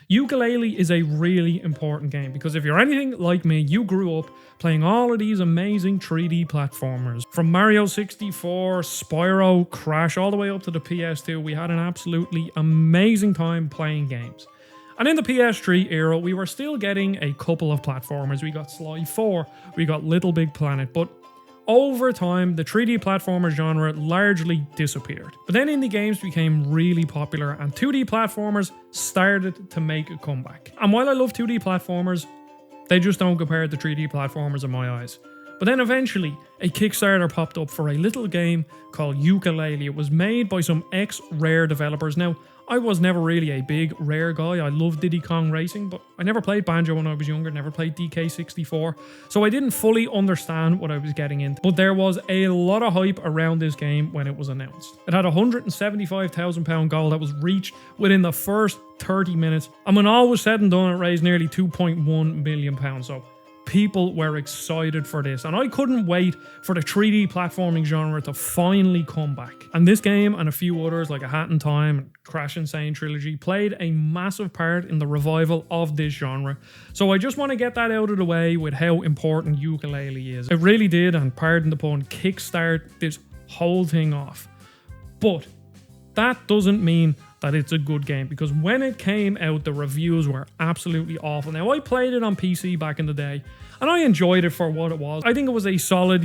Yooka-Laylee is a really important game because if you're anything like me, you grew up playing all of these amazing 3D platformers. From Mario 64, Spyro, Crash, all the way up to the PS2, we had an absolutely amazing time playing games. And in the PS3 era, we were still getting a couple of platformers. We got Sly 4, we got Little Big Planet, but over time, the 3D platformer genre largely disappeared. But then indie games became really popular and 2D platformers started to make a comeback. And while I love 2D platformers, they just don't compare to 3D platformers in my eyes. But then eventually, a Kickstarter popped up for a little game called Yooka Laylee. It was made by some ex-Rare developers. Now, I was never really a big Rare guy. I loved Diddy Kong Racing, but I never played Banjo when I was younger, never played DK64, so I didn't fully understand what I was getting into. But there was a lot of hype around this game when it was announced. It had a £175,000 goal that was reached within the first 30 minutes, and when all was said and done, it raised nearly £2.1 million. So people were excited for this, and I couldn't wait for the 3D platforming genre to finally come back. And this game and a few others like A Hat in Time and Crash Insane Trilogy played a massive part in the revival of this genre. So I just want to get that out of the way with how important Yooka Laylee is. It really did, and pardon the pun, kickstart this whole thing off. But that doesn't mean that it's a good game, because when it came out, the reviews were absolutely awful. Now, I played it on PC back in the day, and I enjoyed it for what it was. I think it was a solid,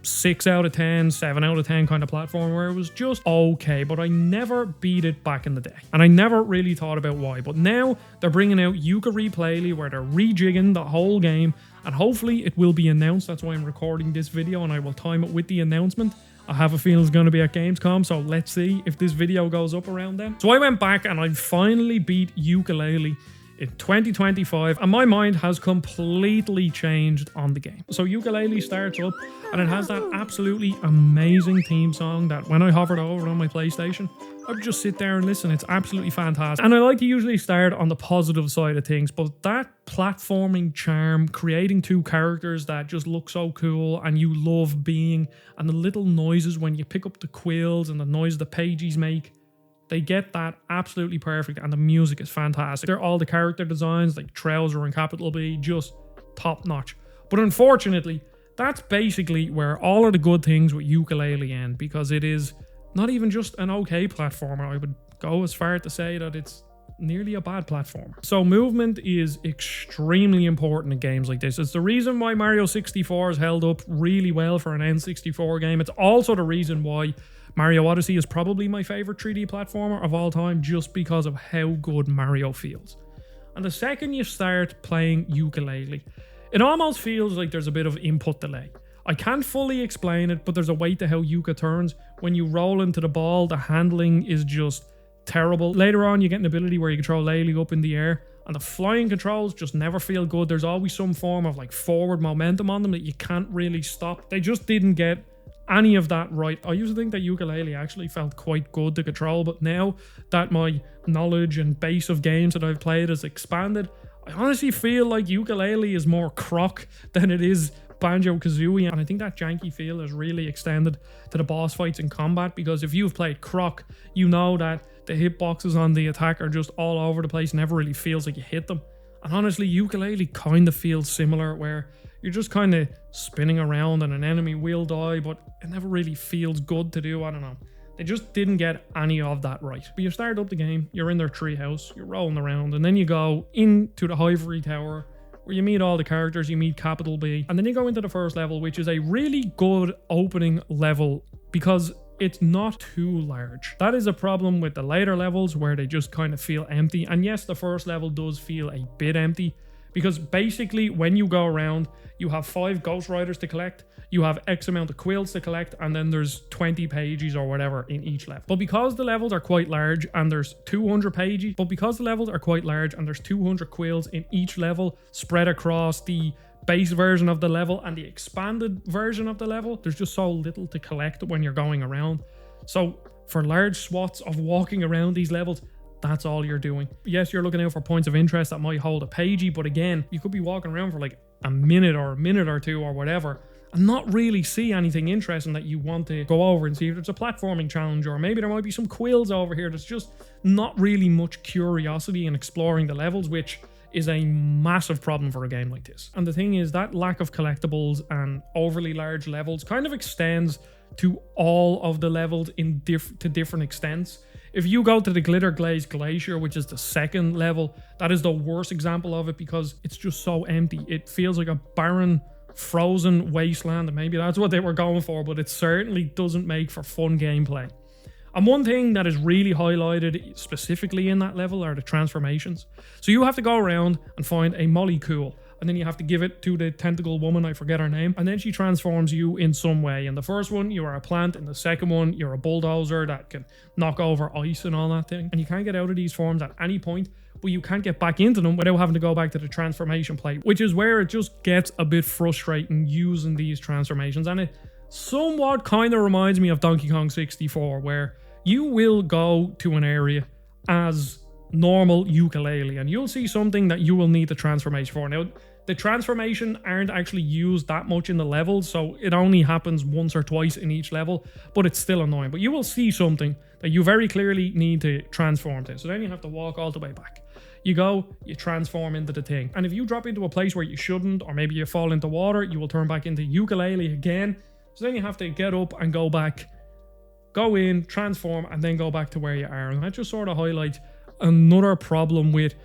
6 out of 10, 7 out of 10 kind of platform where it was just okay, but I never beat it back in the day. And I never really thought about why. But now they're bringing out Yooka Replaylee, where they're rejigging the whole game, and hopefully it will be announced. That's why I'm recording this video, and I will time it with the announcement. I have a feeling it's going to be at Gamescom, so let's see if this video goes up around then. So I went back and I finally beat Yooka Laylee in 2025, and my mind has completely changed on the game. So Yooka Laylee starts up, and it has that absolutely amazing theme song that when I hovered over it on my PlayStation, I would just sit there and listen. It's absolutely fantastic. And I like to usually start on the positive side of things, but that platforming charm, creating two characters that just look so cool and you love being, and the little noises when you pick up the quills and the noise the pages make, they get that absolutely perfect, and the music is fantastic. They're all the character designs, like Trouser and Capital B, just top notch. But unfortunately, that's basically where all of the good things with Yooka Laylee end, because it is not even just an okay platformer. I would go as far to say that it's nearly a bad platformer. So movement is extremely important in games like this. It's the reason why Mario 64 has held up really well for an N64 game. It's also the reason why Mario Odyssey is probably my favorite 3D platformer of all time, just because of how good Mario feels. And the second you start playing Yooka Laylee, it almost feels like there's a bit of input delay. I can't fully explain it, but there's a way to how Yooka turns. When you roll into the ball, the handling is just terrible. Later on, you get an ability where you can throw Laylee up in the air, and the flying controls just never feel good. There's always some form of forward momentum on them that you can't really stop. They just didn't get any of that right. I used to think that Yooka Laylee actually felt quite good to control, but now that my knowledge and base of games that I've played has expanded, I honestly feel like Yooka Laylee is more Croc than it is Banjo-Kazooie, and I think that janky feel is really extended to the boss fights in combat, because if you've played Croc, you know that the hitboxes on the attack are just all over the place, never really feels like you hit them. And honestly, Yooka Laylee kind of feels similar, where you're just kind of spinning around and an enemy will die, but it never really feels good to do. I don't know. They just didn't get any of that right. But you start up the game, you're in their treehouse, you're rolling around, and then you go into the Ivory Tower, where you meet all the characters, you meet Capital B, and then you go into the first level, which is a really good opening level because it's not too large. That is a problem with the later levels where they just kind of feel empty. And yes, the first level does feel a bit empty, because basically when you go around, you have 5 Ghost Riders to collect, you have X amount of quills to collect, and then there's 20 pages or whatever in each level. But because the levels are quite large and there's 200 pages, and 200 quills in each level spread across the base version of the level and the expanded version of the level, there's just so little to collect when you're going around. So for large swaths of walking around these levels, that's all you're doing. Yes, you're looking out for points of interest that might hold a pagey, but again, you could be walking around for like a minute or two or whatever, and not really see anything interesting that you want to go over and see if there's a platforming challenge, or maybe there might be some quills over here. There's just not really much curiosity in exploring the levels, which is a massive problem for a game like this. And the thing is, that lack of collectibles and overly large levels kind of extends to all of the levels in to different extents. If you go to the Glitter Glaze Glacier, which is the second level, that is the worst example of it because it's just so empty. It feels like a barren, frozen wasteland, and maybe that's what they were going for, but it certainly doesn't make for fun gameplay. And one thing that is really highlighted specifically in that level are the transformations. So you have to go around and find a molecule, and then you have to give it to the tentacle woman, I forget her name, and then she transforms you in some way. In the first one, you are a plant. In the second one, you're a bulldozer that can knock over ice and all that thing. And you can't get out of these forms at any point, but you can't get back into them without having to go back to the transformation plate, which is where it just gets a bit frustrating using these transformations. And it somewhat kind of reminds me of Donkey Kong 64, where you will go to an area as normal Yooka Laylee, and you'll see something that you will need the transformation for. Now, the transformation aren't actually used that much in the levels, so it only happens once or twice in each level, but it's still annoying. But you will see something that you very clearly need to transform to, so then you have to walk all the way back. You go, you transform into the thing, and if you drop into a place where you shouldn't, or maybe you fall into water, you will turn back into Yooka Laylee again. So then you have to get up and go back, go in, transform, and then go back to where you are. And that just sort of highlights another problem with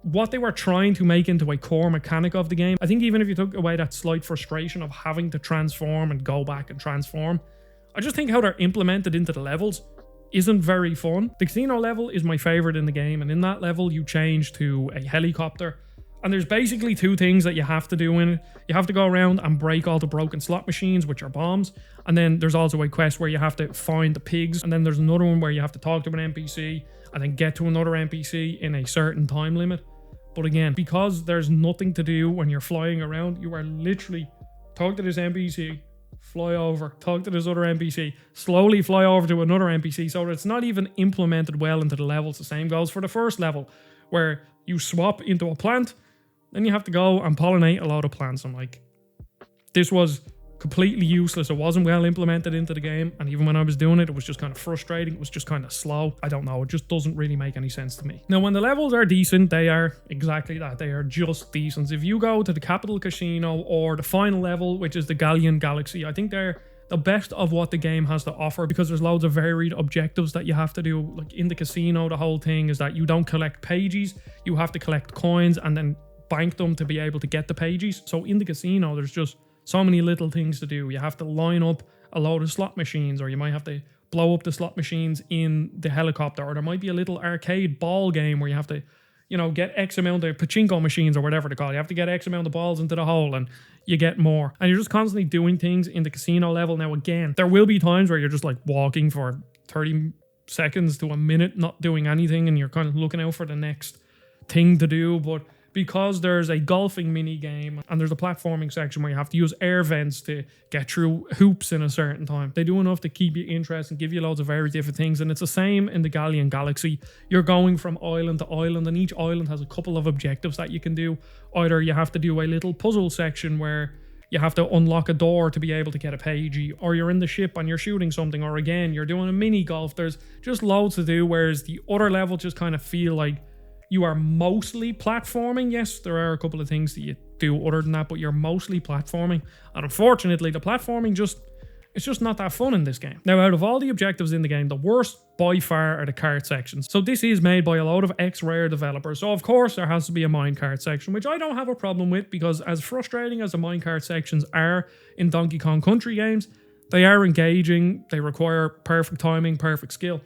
what they were trying to make into a core mechanic of the game. I think even if you took away that slight frustration of having to transform and go back and transform, I just think how they're implemented into the levels isn't very fun. The casino level is my favorite in the game, and in that level you change to a helicopter. And there's basically two things that you have to do in it. You have to go around and break all the broken slot machines, which are bombs. And then there's also a quest where you have to find the pigs. And then there's another one where you have to talk to an NPC and then get to another NPC in a certain time limit. But again, because there's nothing to do when you're flying around, you are literally talk to this NPC, fly over, talk to this other NPC, slowly fly over to another NPC. So it's not even implemented well into the levels. The same goes for the first level, where you swap into a plant, then you have to go and pollinate a lot of plants. I'm like, this was completely useless. It wasn't well implemented into the game, and even when I was doing it, it was just kind of frustrating. It was just kind of slow. I don't know, it just doesn't really make any sense to me. Now, when the levels are decent, they are exactly that. They are just decent. If you go to the Capital Casino or the final level, which is the Galleon Galaxy, I think they're the best of what the game has to offer, because there's loads of varied objectives that you have to do. Like in the casino, the whole thing is that you don't collect pages, you have to collect coins and then bank them to be able to get the pages. So in the casino, there's just so many little things to do. You have to line up a load of slot machines, or you might have to blow up the slot machines in the helicopter, or there might be a little arcade ball game where you have to, you know, get X amount of pachinko machines or whatever they call it. You have to get X amount of balls into the hole and you get more. And you're just constantly doing things in the casino level. Now, again, there will be times where you're just like walking for 30 seconds to a minute, not doing anything, and you're kind of looking out for the next thing to do. But because there's a golfing mini game and there's a platforming section where you have to use air vents to get through hoops in a certain time, they do enough to keep you interested and give you loads of very different things. And it's the same in the Galleon Galaxy. You're going from island to island, and each island has a couple of objectives that you can do. Either you have to do a little puzzle section where you have to unlock a door to be able to get a page, or you're in the ship and you're shooting something, or again, you're doing a mini golf. There's just loads to do, whereas the other levels just kind of feel like you are mostly platforming. Yes, there are a couple of things that you do other than that, but you're mostly platforming. And unfortunately, the platforming it's just not that fun in this game. Now, out of all the objectives in the game, the worst by far are the cart sections. So this is made by a lot of ex-Rare developers. So of course there has to be a minecart section, which I don't have a problem with, because as frustrating as the minecart sections are in Donkey Kong Country games, they are engaging, they require perfect timing, perfect skill.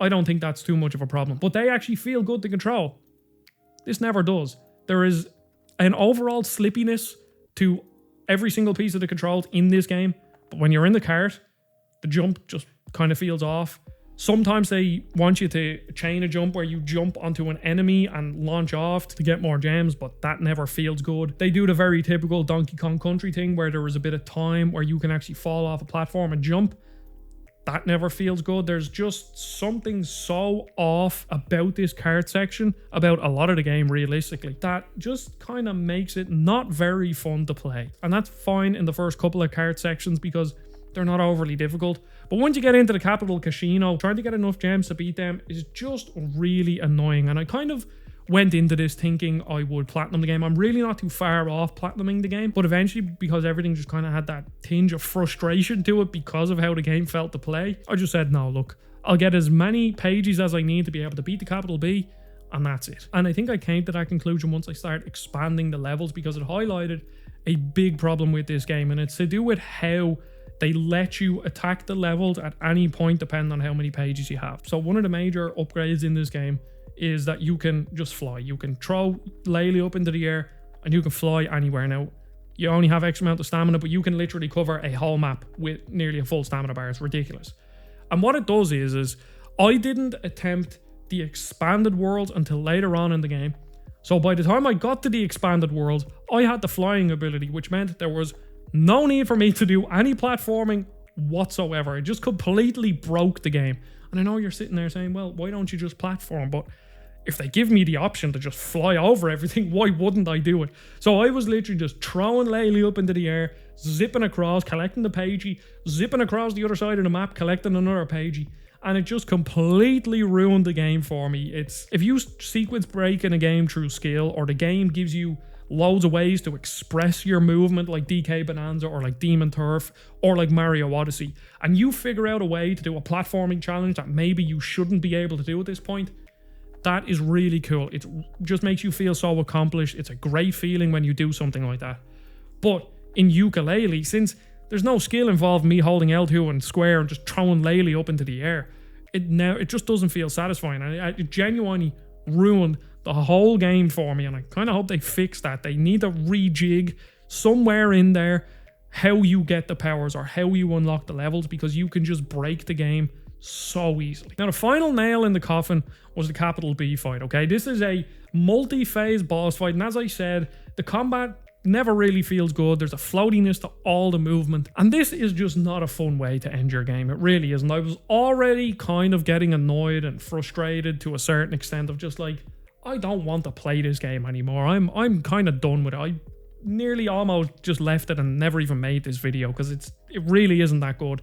I don't think that's too much of a problem, but they actually feel good to control. This never does. There is an overall slippiness to every single piece of the controls in this game, but when you're in the cart, the jump just kind of feels off. Sometimes they want you to chain a jump where you jump onto an enemy and launch off to get more gems, but that never feels good. They do the very typical Donkey Kong Country thing where there is a bit of time where you can actually fall off a platform and jump. that never feels good. There's just something so off about this cart section, about a lot of the game realistically, that just kind of makes it not very fun to play. And that's fine in the first couple of cart sections because they're not overly difficult. But once you get into the Capital Casino, trying to get enough gems to beat them is just really annoying. And I kind of went into this thinking I would platinum the game. I'm really not too far off platinuming the game, but eventually, because everything just kind of had that tinge of frustration to it because of how the game felt to play, I just said, no, look, I'll get as many pages as I need to be able to beat the capital B, and that's it. And I think I came to that conclusion once I started expanding the levels, because it highlighted a big problem with this game, and it's to do with how they let you attack the levels at any point depending on how many pages you have. So one of the major upgrades in this game is that you can just fly. You can throw Laylee up into the air and you can fly anywhere. Now, you only have X amount of stamina, but you can literally cover a whole map with nearly a full stamina bar. It's ridiculous. And what it does is I didn't attempt the expanded world until later on in the game. So by the time I got to the expanded world, I had the flying ability, which meant there was no need for me to do any platforming whatsoever. It just completely broke the game. And I know you're sitting there saying, well, why don't you just platform? But if they give me the option to just fly over everything, why wouldn't I do it? So I was literally just throwing Laylee up into the air, zipping across, collecting the pagey, zipping across the other side of the map, collecting another pagey. And it just completely ruined the game for me. It's, if you sequence break in a game through skill, or the game gives you loads of ways to express your movement like DK Bonanza or like Demon Turf or like Mario Odyssey, and you figure out a way to do a platforming challenge that maybe you shouldn't be able to do at this point, that is really cool. It just makes you feel so accomplished. It's a great feeling when you do something like that. But in Yooka Laylee, since there's no skill involved in me holding L2 and square and just throwing Laylee up into the air, it just doesn't feel satisfying. And it genuinely ruined the whole game for me, and I kind of hope they fix that. They need to rejig somewhere in there how you get the powers or how you unlock the levels, because you can just break the game so easily. Now, the final nail in the coffin was the capital B fight, okay? This is a multi-phase boss fight, and as I said, the combat never really feels good. There's a floatiness to all the movement, and this is just not a fun way to end your game. It really isn't. I was already kind of getting annoyed and frustrated to a certain extent of just like, I don't want to play this game anymore. I'm kind of done with it. I nearly almost just left it and never even made this video because it really isn't that good.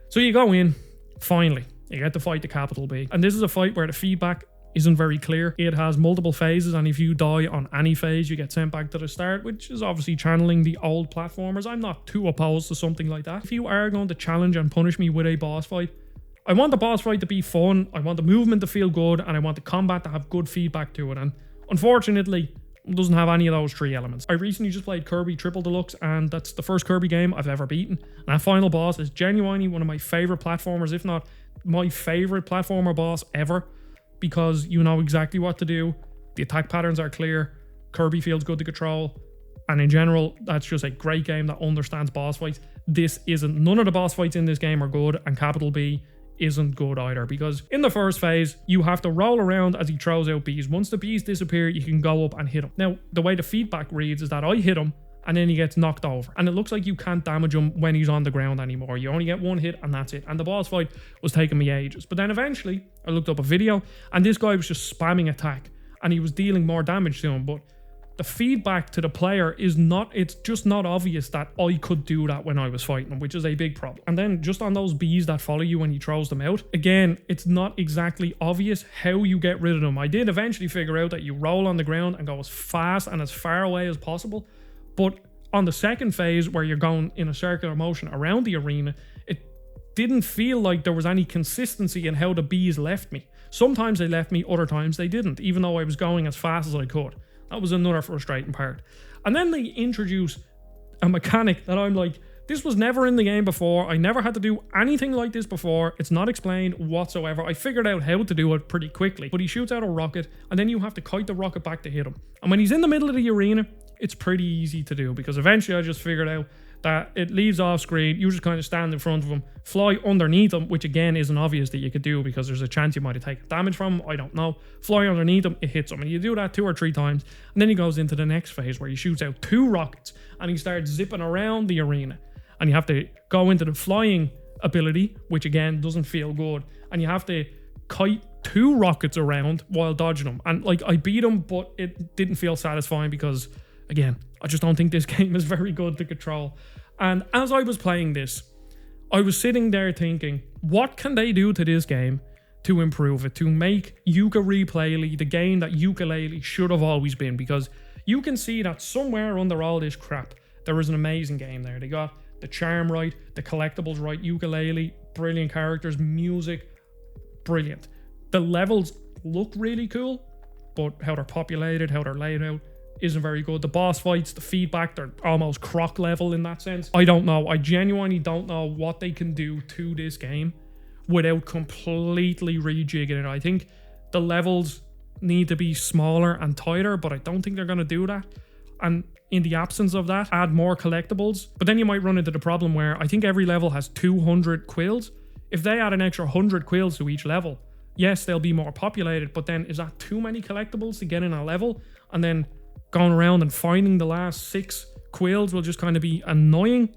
So you go in, finally, you get to fight the capital B. And this is a fight where the feedback isn't very clear. It has multiple phases, and if you die on any phase, you get sent back to the start, which is obviously channeling the old platformers. I'm not too opposed to something like that. If you are going to challenge and punish me with a boss fight, I want the boss fight to be fun, I want the movement to feel good, and I want the combat to have good feedback to it. And unfortunately, it doesn't have any of those three elements. I recently just played Kirby Triple Deluxe, and that's the first Kirby game I've ever beaten. And that final boss is genuinely one of my favorite platformers, if not my favorite platformer boss ever, because you know exactly what to do. The attack patterns are clear. Kirby feels good to control. And in general, that's just a great game that understands boss fights. This isn't. None of the boss fights in this game are good, and Capital B isn't good either, because in the first phase you have to roll around as he throws out bees. Once the bees disappear, you can go up and hit him. Now, the way the feedback reads is that I hit him and then he gets knocked over, and it looks like you can't damage him when he's on the ground anymore. You only get one hit and that's it. And the boss fight was taking me ages, but then eventually I looked up a video and this guy was just spamming attack and he was dealing more damage to him. But the feedback to the player is not, it's just not obvious that I could do that when I was fighting him, which is a big problem. And then just on those bees that follow you when he throws them out, again, it's not exactly obvious how you get rid of them. I did eventually figure out that you roll on the ground and go as fast and as far away as possible, but on the second phase where you're going in a circular motion around the arena, it didn't feel like there was any consistency in how the bees left me. Sometimes they left me, other times they didn't, even though I was going as fast as I could. That was another frustrating part. And then they introduce a mechanic that I'm like, this was never in the game before. I never had to do anything like this before. It's not explained whatsoever. I figured out how to do it pretty quickly. But he shoots out a rocket, and then you have to kite the rocket back to hit him. And when he's in the middle of the arena, it's pretty easy to do, because eventually I just figured out that it leaves off screen. You just kind of stand in front of him, fly underneath him, which again isn't obvious that you could do because there's a chance you might have taken damage from him. I don't know. Fly underneath him, it hits him. And you do that 2 or 3 times. And then he goes into the next phase where he shoots out 2 rockets and he starts zipping around the arena. And you have to go into the flying ability, which again doesn't feel good. And you have to kite 2 rockets around while dodging them. And like, I beat them, but it didn't feel satisfying because, again, I just don't think this game is very good to control. And as I was playing this, I was sitting there thinking, what can they do to this game to improve it, to make Yooka Replaylee the game that Yooka Laylee should have always been? Because you can see that somewhere under all this crap, there is an amazing game there. They got the charm right, the collectibles right, Yooka Laylee, brilliant characters, music, brilliant. The levels look really cool, but how they're populated, how they're laid out, isn't very good. The boss fights, the feedback, they're almost croc level in that sense. I don't know. I genuinely don't know what they can do to this game without completely rejigging it. I think the levels need to be smaller and tighter, but I don't think they're going to do that. And in the absence of that, add more collectibles. But then you might run into the problem where I think every level has 200 quills. If they add an extra 100 quills to each level, yes, they'll be more populated, but then is that too many collectibles to get in a level? And then going around and finding the last 6 quills will just kind of be annoying.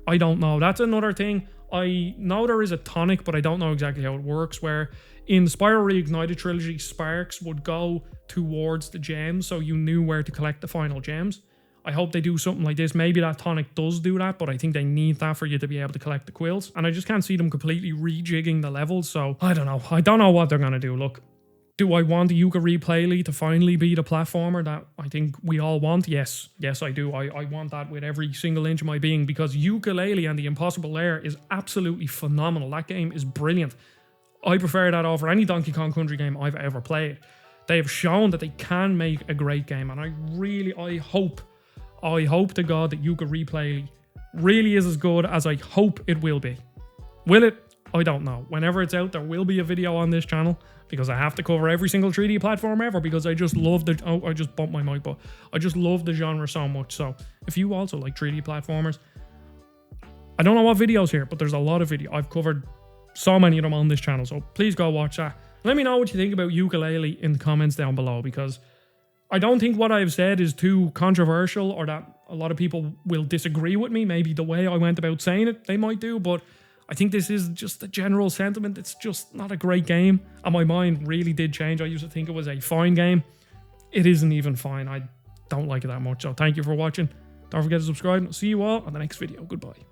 I don't know. That's another thing. I know there is a tonic, but I don't know exactly how it works, where in the Spyro Reignited trilogy, sparks would go towards the gems, so you knew where to collect the final gems. I hope they do something like this. Maybe that tonic does do that, but I think they need that for you to be able to collect the quills. And I just can't see them completely rejigging the levels, so I don't know. I don't know what they're going to do. Look, do I want the Yooka Replaylee to finally be the platformer that I think we all want? Yes. Yes, I do. I want that with every single inch of my being, because Yooka Laylee and the Impossible Lair is absolutely phenomenal. That game is brilliant. I prefer that over any Donkey Kong Country game I've ever played. They have shown that they can make a great game, and I hope to God that Yooka Replaylee really is as good as I hope it will be. Will it? I don't know. Whenever it's out, there will be a video on this channel, because I have to cover every single 3D platform ever, because I just love the... Oh, I just bumped my mic, but I just love the genre so much. So if you also like 3D platformers, I don't know what videos here, but there's a lot of video. I've covered so many of them on this channel, so please go watch that. Let me know what you think about Yooka Laylee in the comments down below, because I don't think what I've said is too controversial, or that a lot of people will disagree with me. Maybe the way I went about saying it, they might do, but I think this is just the general sentiment. It's just not a great game, and my mind really did change. I used to think it was a fine game. It isn't even fine. I don't like it that much, so thank you for watching. Don't forget to subscribe. I'll see you all on the next video. Goodbye.